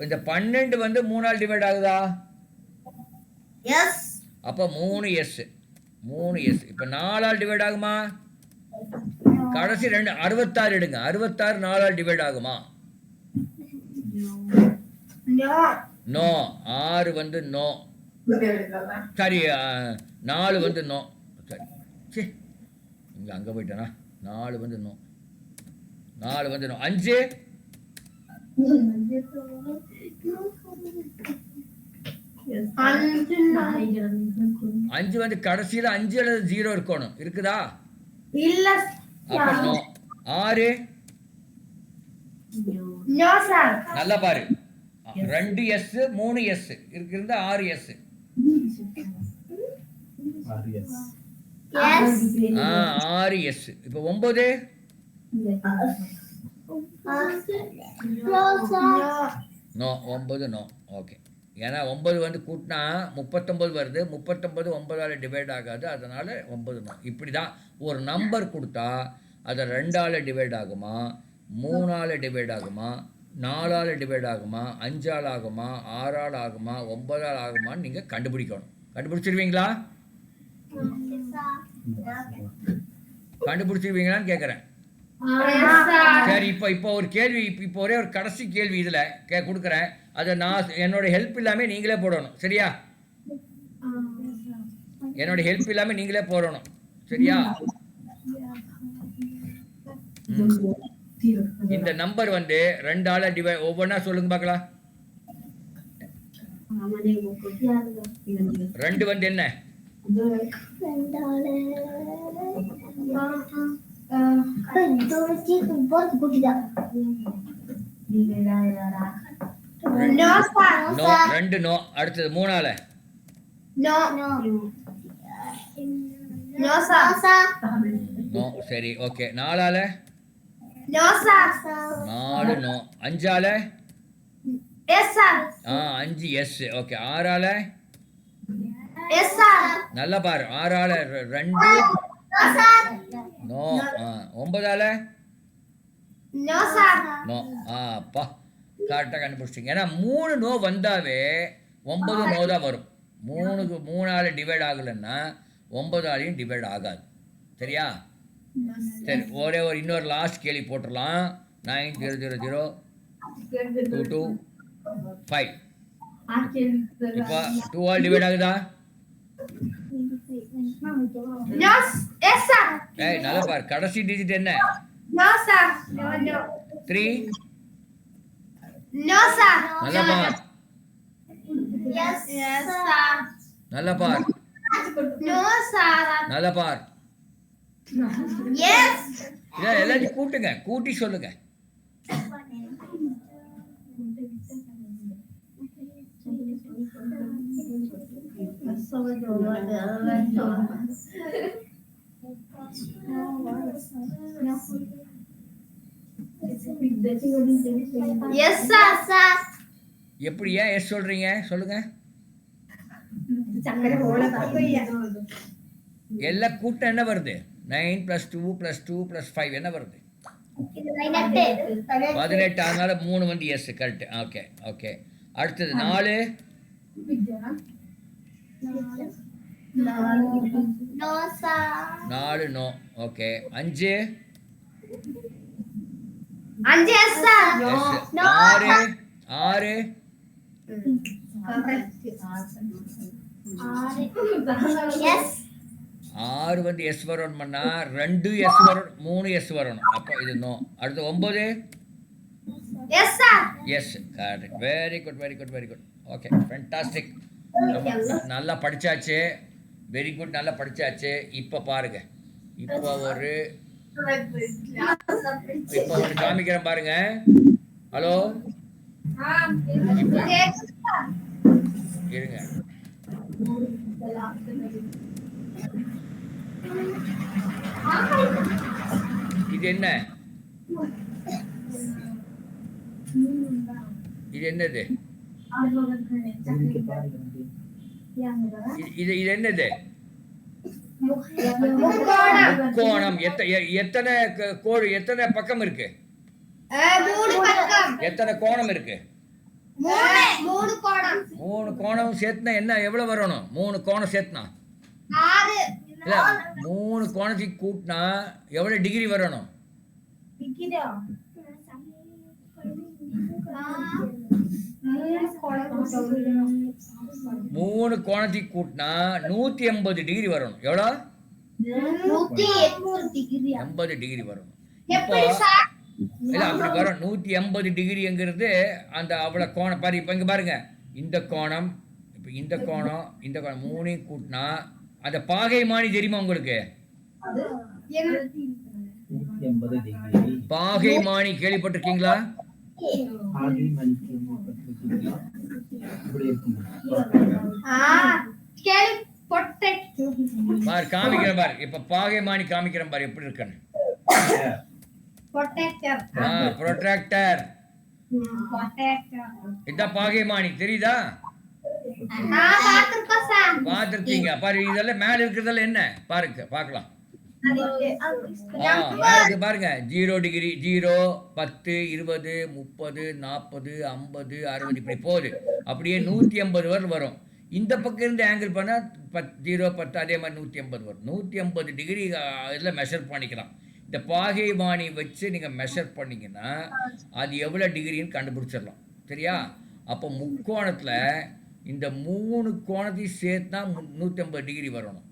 இந்த 12 வந்து 3ஆல் டிவைட் ஆகுதா? எஸ் அப்போ 3 எஸ். இப்போ 4ஆல் டிவைட் ஆகுமா? கடைசி 2 66 எடுங்க. 66 4ஆல் டிவைட் ஆகுமா? No no. 6 வந்து நோ. சரி, 4 வந்து நோ. சரி, சரி, இங்கே அங்கே போயிட்டேனா? 4 வந்து நோ. 5 5 வந்து கடைசியில் 5 அல்லது 0 இருக்கணும். இருக்குதா? இல்ல அப்போ நோ. 6 நோ சார் நல்லா பாரு. 2 எஸ் 3 எஸ் இருந்தா 6 எஸ். RS. S 6 S. இப்போ 9 நோ. 9 நோ. ஓகே. ஏன்னா 9 வந்து கூட்டினா 39 வருது. 39 9ஆல் டிவைட் ஆகாது. அதனால் 9 நோ. இப்படி தான் ஒரு நம்பர் கொடுத்தா அதை 2ஆல் டிவைட் ஆகுமா, 3ஆல் டிவைட் ஆகுமா, 4ஆல் டிவைட் ஆகுமா, 5ஆல் ஆகுமா, 6ஆல் ஆகுமா, 9ஆல் ஆகுமான்னு நீங்கள் கண்டுபிடிக்கணும். கண்டுபிடிச்சிருவீங்களா? கண்டுபிடிச்சிருவீங்களான்னு கேட்குறேன். சரி, இப்போ ஒரு கேள்வி. இப்போ ஒரே ஒரு கடைசி கேள்வி இதில் கொடுக்குறேன். அதை நான் என்னோட ஹெல்ப் இல்லாமல் நீங்களே போடணும். சரியா? என்னோட ஹெல்ப் இல்லாமல் நீங்களே போடணும். சரியா? இந்த நம்பர் வந்து 2ஆல் டிவைட் ஒவ்வொன்றா சொல்லுங்க பார்க்கலாம். 2 வந்து என்ன? 2 நோ. அடுத்தது 3ஆல் நோ நோ சார் நோ. சரி, ஓகே. 4ஆல் நோ சார் 4 நோ. 5ஆல் எஸ் சார் 5 எஸ். ஓகே. 6ஆல் எஸ் சார் நல்லா பாரு. 6ஆல் 2 நோ. 9ஆல் நோ சார் நோ. அப்பா கரெக்டாக கண்டுபிடிச்சிங்க. ஏன்னா 3 நோ வந்தாவே 9 நோ தான் வரும். 3ஆல் டிவைட் ஆகலைன்னா 9ஆலையும் டிவைட் ஆகாது. சரியா? சரி, ஒரே ஒரு இன்னொரு லாஸ்ட் கேள்வி போட்டுடலாம். 90002225. இப்போ 2ஆல் டிவைட் ஆகுதா? No. Yes, sir. ஏய் நல்லா பார், கடைசி டிஜிட் என்ன? No, sir. No, no. 3. No, sir. நல்லா பார், Yes, yes, sir. நல்லா பார், No, sir. நல்லா பார். Yes. இதை எல்லாத்தையும் கூட்டுங்க, கூட்டி சொல்லுங்க. Yes, sir, sir. எப்படி ஏன் எஸ் சொல்றீங்க சொல்லுங்க. எல்லாம் கூட்டம் என்ன வருது? 9 + 2 + 2 + 5 என்ன வருது? 18. அதனால 3 வந்து எஸ் கரெக்ட். Okay okay. அடுத்தது 4. No, sir. 4 no. Okay. 5 And yes, sir. Yes. No. 6 Yes. 6 வந்து எஸ் வரணும் பண்ணா 2 எஸ் வரணும், 3 எஸ் வரணும். அப்போ இது நோ. அடுத்து 9 Yes, sir. Yes correct. Very good very good very good. Okay fantastic. நல்லா படிச்சாச்சு. வெரி குட், நல்லா படிச்சாச்சு. இப்போ பாருங்க, இப்போ ஒரு காமிக்கிறேன் பாருங்க. Hello Yes, sir. இருங்க. இது என்ன? இது என்னது? இது இது என்னது? முக்கோணம். எத்தனை கோடு, எத்தனை பக்கம் இருக்கு? 3 பக்கம். எத்தனை கோணம் இருக்கு? 3 கோணம். 3 கோணம் சேர்த்துனா என்ன எவ்வளவு வரணும்? 3 கோணம் சேர்த்துனா 6. இல்ல, 3 கோணத்துக்கு கூட்டினா எவ்வளவு டிகிரி வரணும்? 3 கோணத்துக்கு கூட்டினா 180 டிகிரி வரணும். எவ்வளோ? 80 டிகிரி வரணும். இப்போ எப்படி சார்? இல்ல அப்படி வரும். 180 டிகிரிங்கிறது அந்த அவ்வளவு கோணம் பாரு. இப்போ இங்க பாருங்க, இந்த கோணம், இப்போ இந்த கோணம், இந்த கோணம் 3ஐயும் கூட்டினா அந்த பாகைமானி தெரியுமா உங்களுக்கு? 180 டிகிரி. பாகைமானி கேள்விப்பட்டிருக்கீங்களா? பாகைமானிக்கு 180 டிகிரி. இப்படி இருக்கும். கேள்விப்பட்டேன். பாரு காமிக்கிறேன் பாரு. இப்ப பாகைமானி காமிக்கிறேன் பாரு எப்படி இருக்குன்னு. Protector. ப்ரொட்ராக்டர். Protector. இதான் பாகைமானி தெரியுதா? நான் பார்த்திருக்கேன் சார். பார்த்துருக்கீங்க பாரு. இதெல்லாம் மேல இருக்கிறதெல்லாம் என்ன பாருங்க, பார்க்கலாம். மேல இருக்கு பாருங்க. 0 டிகிரி, 0, 10, 20, 30, 40, 50, 60 இப்படி போகுது. அப்படியே 180 வரை வரும். இந்த பக்கம் இருந்து ஆங்கிள் பண்ணா 0, 10 அதே மாதிரி 180 வரும். 180 டிகிரி இதில் மெஷர் பண்ணிக்கலாம். இந்த பாகைமானி வச்சு நீங்கள் மெஷர் பண்ணிங்கன்னா அது எவ்வளோ டிகிரின்னு கண்டுபிடிச்சிடலாம். சரியா? அப்போ முக்கோணத்தில் இந்த 3 கோணத்தையும் சேர்த்துனா 180 டிகிரி வரணும்.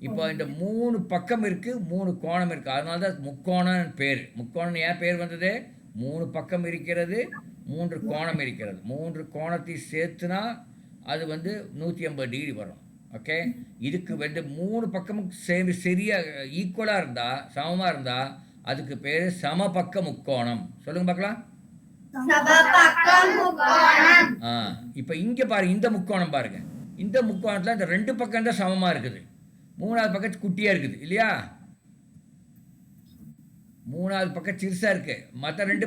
இப்போ இந்த 3 பக்கம் இருக்குது, 3 கோணம் இருக்குது. அதனால தான் முக்கோணம் பேர். முக்கோணம் ஏன் பேர் வந்தது? 3 பக்கம் இருக்கிறது, 3 கோணம் இருக்கிறது. 3 கோணத்தையும் சேர்த்துனா அது வந்து 180 டிகிரி வரும். ஓகே, இதுக்கு வந்து 3 பக்கமும் சரியாக ஈக்குவலாக இருந்தால், சமமாக இருந்தால் அதுக்கு பேர் சமபக்க முக்கோணம். சொல்லுங்க பார்க்கலாம். இப்போ இங்கே பாருங்க, இந்த முக்கோணம் பாருங்க. இந்த முக்கோணத்தில் இந்த 2 பக்கம் தான் சமமாக இருக்குது, 3வது பக்கம் குட்டியாக இருக்குது இல்லையா? 3வது பக்கம் சிறுசாக இருக்குது, மற்ற 2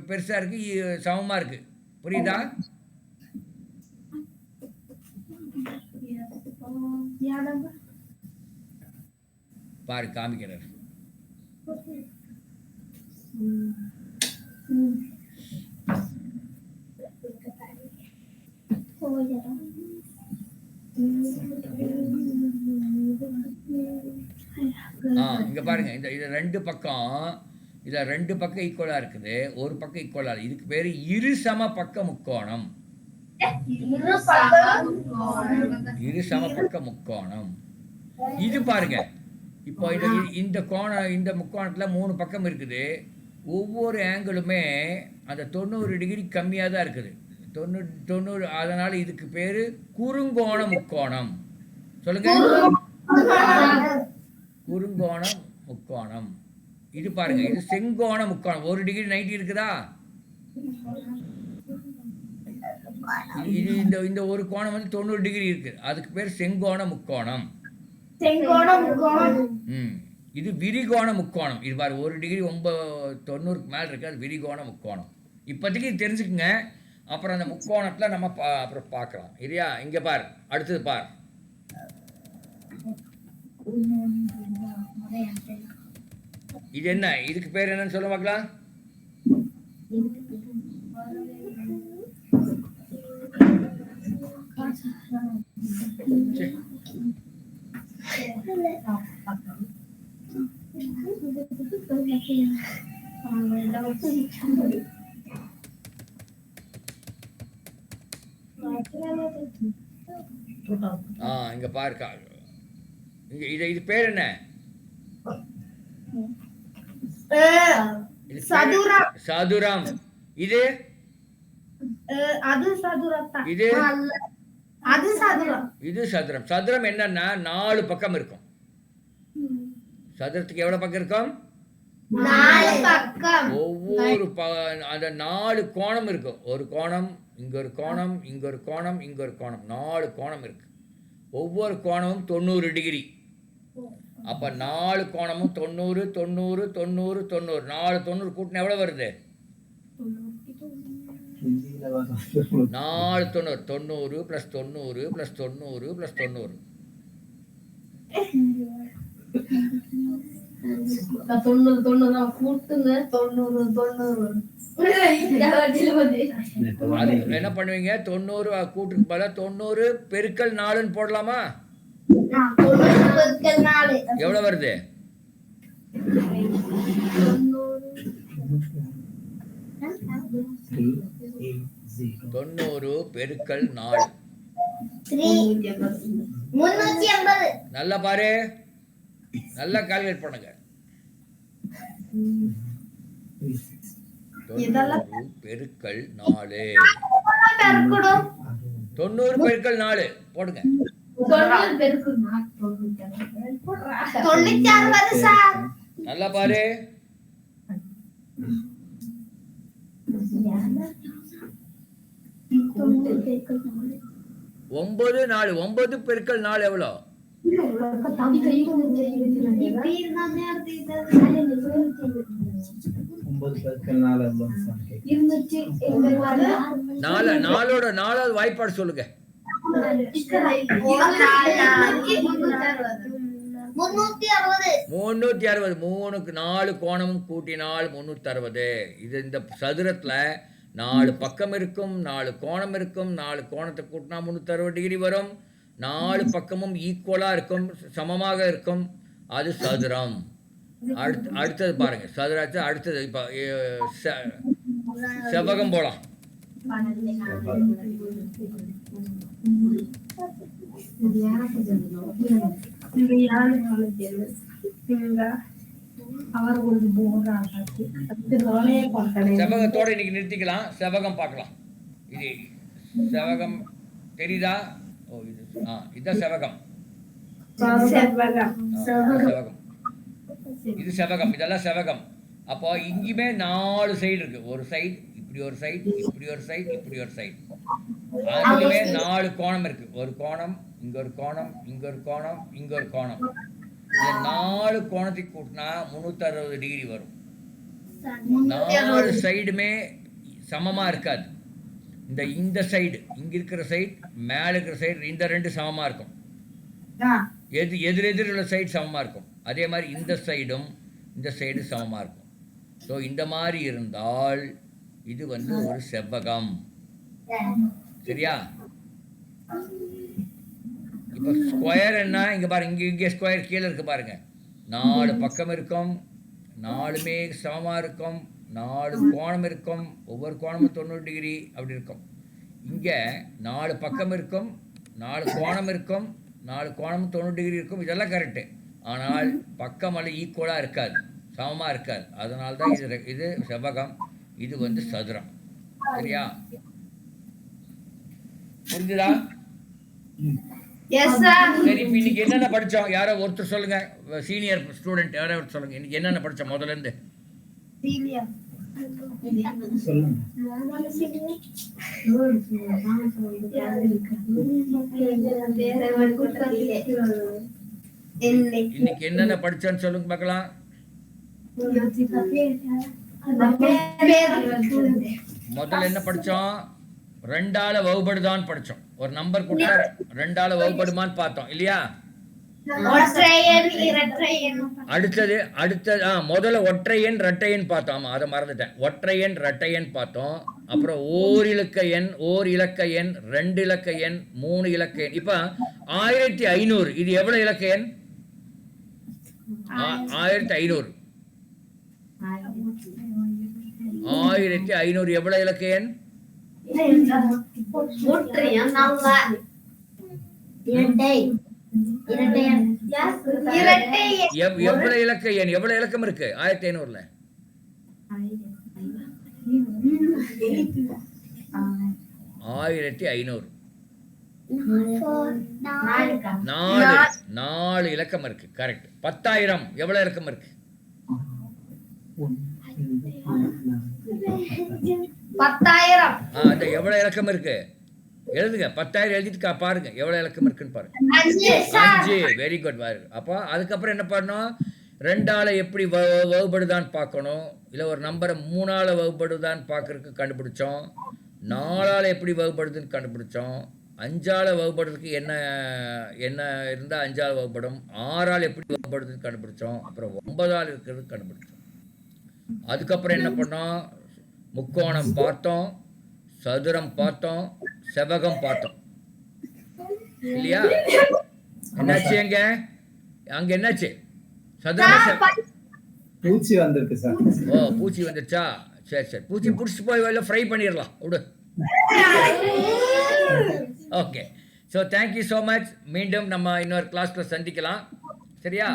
பெருசாக இருக்குது, சமமாக இருக்குது. புரியுதா? பாரு காமிக்கிறார். இங்க பாருங்க, இந்த இது 2 பக்கம், இதுல 2 பக்கம் ஈக்குவலா இருக்குது, ஒரு பக்கம் ஈக்குவலா. இதுக்கு பேரு இரு சம பக்க முக்கோணம். இரு சம பக்க முக்கோணம். இது பாருங்க, இப்போ இந்த கோணம், இந்த முக்கோணத்தில் 3 பக்கம் இருக்குது. ஒவ்வொரு ஆங்கிளுமே அந்த 90 டிகிரி கம்மியாக தான் இருக்குது. 90 அதனால் இதுக்கு பேர் குறுங்கோண முக்கோணம். சொல்லுங்க, குறுங்கோண முக்கோணம். இது பாருங்க, இது செங்கோண முக்கோணம். 1 டிகிரி 90 இருக்குதா? இது இந்த ஒரு கோணம் வந்து 90 டிகிரி இருக்கு, அதுக்கு பேர் செங்கோண முக்கோணம். இது விரிகோண முக்கோணம். இது பாரு, 1 டிகிரி 90க்கு மேலே இருக்கு, அது விரிகோண முக்கோணம். இப்போதைக்கு தெரிஞ்சுக்குங்க, அப்புறம் அந்த முக்கோணத்தில் நம்ம அப்புறம் பார்க்கலாம். இல்லையா? இங்கே பார், அடுத்தது பார். இது என்ன? இதுக்கு பேர் என்னன்னு சொல்ல பார்க்கலாம். இங்க பாருக்கா, இங்க இது பேர் என்ன? சதுரம். இது இது சதுரம். சதுரம் என்னன்னா 4 பக்கம் இருக்கும். சதுரத்துக்கு எவ்வளவு பக்கம் இருக்கும்? 4 பக்கம். ஒவ்வொரு அந்த 4 கோணம் இருக்கும். ஒரு கோணம், இங்க ஒரு கோணம், இங்க ஒரு கோணம், இங்க ஒரு கோணம். 4 கோணம் இருக்கு. ஒவ்வொரு கோணமும் 90 டிகிரி. அப்ப 4 கோணமும் 90 90 90 90. 4 90 கூட்டினா எவ்வளவு வருது? 4 90. 90 + 90 + 90 + 90. 90 கூட்டுங்க. 90 என்ன பண்ணுவீங்க? 90 கூட்டுக்கு பதிலா 90 பெருக்கல் 4ன்னு போடலாமா? எவ்வளவு வருது? 90 பெருக்கல் 4 380. நல்லா பாரு, நல்லா கால்குலேட் பண்ணுங்க. 90 பெருக்கல் 4. 90 பெருக்கல் 4 போடுங்க. 96 சார். நல்லா பாரு. 9 4. 9 பெருக்கல் 4 எவ்வளோ? 4 வாய்ப்பாடு சொல்லுங்க. 360. 3க்கு 4 கோணமும் கூட்டினால் 360. இது இந்த சதுரத்துல 4 பக்கம் இருக்கும், 4 கோணம் இருக்கும். 4 கோணத்தை கூட்டினா 360 டிகிரி வரும். 4 பக்கமும் ஈக்குவலா இருக்கும், சமமாக இருக்கும். அது சதுரம். அடுத்தது பாருங்க, சதுராச்சு. அடுத்தது இப்ப செவ்வகம் போலாம். செவ்வகத்தோட இன்னைக்கு நிறுத்திக்கலாம். செவ்வகம் பார்க்கலாம். இது செவ்வகம் தெரியுதா? இதுதான் செவ்வகம். செவ்வகம் இது செவ்வகம். இதெல்லாம் செவ்வகம். அப்போ இங்கேயுமே 4 சைடு இருக்கு. ஒரு சைடு, இப்படி ஒரு சைடு, இப்படி ஒரு சைடு, இப்படி ஒரு சைடு. அதுலயுமே 4 கோணம் இருக்கு. ஒரு கோணம், இங்க ஒரு கோணம், இங்க ஒரு கோணம், இங்க ஒரு கோணம். இந்த 4 கோணத்துக்கு கூட்டினா 360 டிகிரி வரும். 4 சைடுமே சமமா இருக்காது. இந்த சைடு, இங்க இருக்கிற சைடு, மேல இருக்கிற சைடு, இந்த 2 சமமா இருக்கும். எதிரெதிர் உள்ள சைடு சமமா இருக்கும். அதே மாதிரி இந்த சைடும் இந்த சைடு சமமா இருக்கும். ஸோ இந்த மாதிரி இருந்தால் இது வந்து ஒரு செவ்வகம். சரியா? இப்போ ஸ்கொயர் என்ன? இங்க பாருங்க, இங்கே ஸ்கொயர் கீழே இருக்கு பாருங்க. 4 பக்கம் இருக்கும், 4மே சமமா இருக்கும். 4 கோணம் இருக்கும், ஒவ்வொரு கோணமும் 90 டிகிரி அப்படி இருக்கும். இங்கே 4 பக்கம் இருக்கும், 4 கோணம் இருக்கும், 4 கோணமும் 90 டிகிரி இருக்கும், இதெல்லாம் கரெக்டு. ஆனால் பக்கமெல்லாம் ஈக்குவலாக இருக்காது, சமமாக இருக்காது. அதனால தான் இது செவ்வகம், இது வந்து சதுரம். சரியா? புரிஞ்சுதா? Yes sir. சரி, இப்போ இன்னைக்கு என்னென்ன படித்தோம்? யாரோ ஒருத்தர் சொல்லுங்க, சீனியர் ஸ்டூடெண்ட் யாரோ ஒருத்தர் சொல்லுங்க, இன்னைக்கு என்னென்ன படித்தோம் முதல்ல இருந்து? சொல்லுங்க. இன்னைக்கு என்னென்ன படிச்சோன்னு சொல்லுங்க பார்க்கலாம். முதல்ல என்ன படித்தோம்? 2ஆல வகுபடுதான்னு படித்தோம். ஒரு நம்பர் கொடுத்தா 2ஆல வகுபடுமான்னு பார்த்தோம் இல்லையா? ஒற்றையன் இரட்டையன். அடுத்தது முதல்ல ஒற்றை எண் இரட்டை எண் பார்த்தோம். ஆமாம், அதை மறந்துட்டேன். ஒற்றை எண் இரட்டை எண் பார்த்தோம். அப்புறம் ஓர் இலக்க எண், 2 இலக்க எண், 3 இலக்க எண். இப்போ 1500 இது எவ்வளோ இலக்க எண்? 1500. 1500 எவ்வளோ இலக்க எண்? ஒற்றையன் நல்லா. இரட்டையன். எவ்வளவு இலக்க எண்? எவ்வளவு இலக்கம் இருக்கு 1500ல? 1500. 4 இலக்கம் இருக்கு. கரெக்ட். 10,000 எவ்வளவு இலக்கம் இருக்கு? 10,000. அந்த எவ்வளவு இலக்கம் இருக்கு எழுதுங்க. 10,000 எழுதிட்டு பாருங்க எவ்வளவு இலக்கம் இருக்குன்னு பாருங்க. 5. Very good. அப்போ அதுக்கப்புறம் என்ன பண்ணணும்? 2ஆல எப்படி வகுபடுதான்னு பார்க்கணும். இல்லை ஒரு நம்பரை 3ஆல வகுபடுதான்னு பார்க்கறதுக்கு கண்டுபிடிச்சோம். 4ஆல எப்படி வகுபடுதுன்னு கண்டுபிடிச்சோம். 5ஆல வகுபடுறதுக்கு என்ன என்ன இருந்தால் 5ஆல வகுப்படும். 6ஆல் எப்படி வகுபடுதுன்னு கண்டுபிடிச்சோம். அப்புறம் 9ஆல் இருக்கிறது கண்டுபிடிச்சோம். அதுக்கப்புறம் என்ன பண்ணோம்? முக்கோணம் பார்த்தோம், சதுரம் பார்த்தோம், செவ்வகம் பார்த்தோம் இல்லையா? என்னாச்சு? அங்க என்னாச்சு? சதுரம் பூச்சி வந்திருக்கு சார். ஓ, பூச்சி வந்துருச்சா? சரி, பூச்சி பிடிச்சிட்டு போய் வெளில ஃப்ரை பண்ணிடலாம் விடு. Okay, so thank you so much. மீண்டும் நம்ம இன்னொரு கிளாஸில் சந்திக்கலாம். சரியா?